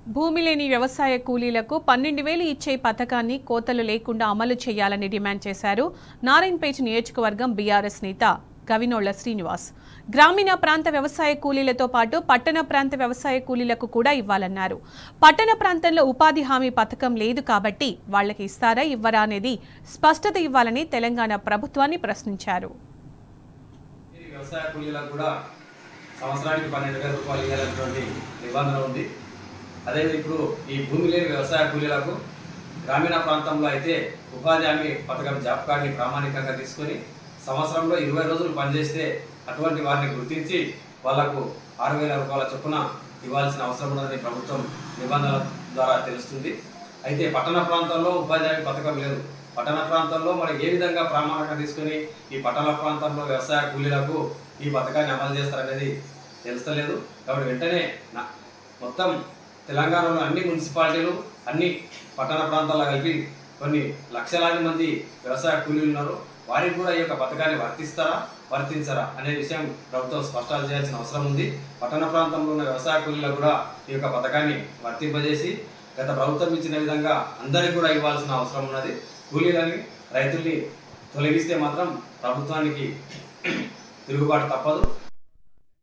భూమి లేని వ్యవసాయ కూలీలకు 12,000 ఇచ్చే పథకాన్ని కోతలు లేకుండా అమలు చేయాలని డిమాండ్ చేశారు నారాయణపేట నియోజకవర్గం బీఆర్ఎస్ నేత గవినోళ్ల శ్రీనివాస్. గ్రామీణ ప్రాంత వ్యవసాయ కూలీలతో పాటు పట్టణ ప్రాంత వ్యవసాయ కూలీలకు కూడా ఇవ్వాలన్నారు. పట్టణ ప్రాంతంలో ఉపాధి హామీ పథకం లేదు కాబట్టి వాళ్లకి ఇస్తారా ఇవ్వరా అనేది స్పష్టత ఇవ్వాలని తెలంగాణ ప్రభుత్వాన్ని ప్రశ్నించారు. వ్యవసాయ కూలీలకు కూడా సంవత్సరానికి 12,000 రూపాయలు ఇవ్వాలనేటువంటి నిబంధన ఉంది. అదే ఇప్పుడు ఈ భూమి లేని వ్యవసాయ కూలీలకు గ్రామీణ ప్రాంతంలో అయితే ఉపాధి హామీ పథకం జాబ్ కార్డుని ప్రామాణికంగా తీసుకొని సంవత్సరంలో 20 రోజులు పనిచేస్తే అటువంటి వారిని గుర్తించి వాళ్లకు 6,000 రూపాయల చొప్పున ఇవ్వాల్సిన అవసరం ఉన్నదని ప్రభుత్వం నిబంధనల ద్వారా తెలుస్తుంది. అయితే పట్టణ ప్రాంతంలో ఉపాధి హామీ పథకం లేదు. పట్టణ ప్రాంతంలో మరి ఏ విధంగా ప్రామాణికంగా తీసుకొని ఈ పట్టణ ప్రాంతంలో వ్యవసాయ కూలీలకు ఈ పథకాన్ని అమలు చేస్తారనేది తెలుస్తలేదు. కాబట్టి వెంటనే మొత్తం తెలంగాణలో అన్ని మున్సిపాలిటీలు అన్ని పట్టణ ప్రాంతాల్లో కలిపి కొన్ని లక్షలాది మంది వ్యవసాయ కూలీలు ఉన్నారు. వారికి కూడా ఈ యొక్క పథకాన్ని వర్తించరా అనే విషయం ప్రభుత్వం స్పష్టాలు చేయాల్సిన అవసరం ఉంది. పట్టణ ప్రాంతంలో ఉన్న వ్యవసాయ కూలీలకు కూడా ఈ యొక్క పథకాన్ని వర్తింపజేసి గత ప్రభుత్వం ఇచ్చిన విధంగా అందరికీ కూడా ఇవ్వాల్సిన అవసరం ఉన్నది. కూలీలని రైతుల్ని తొలగిస్తే మాత్రం ప్రభుత్వానికి తిరుగుబాటు తప్పదు.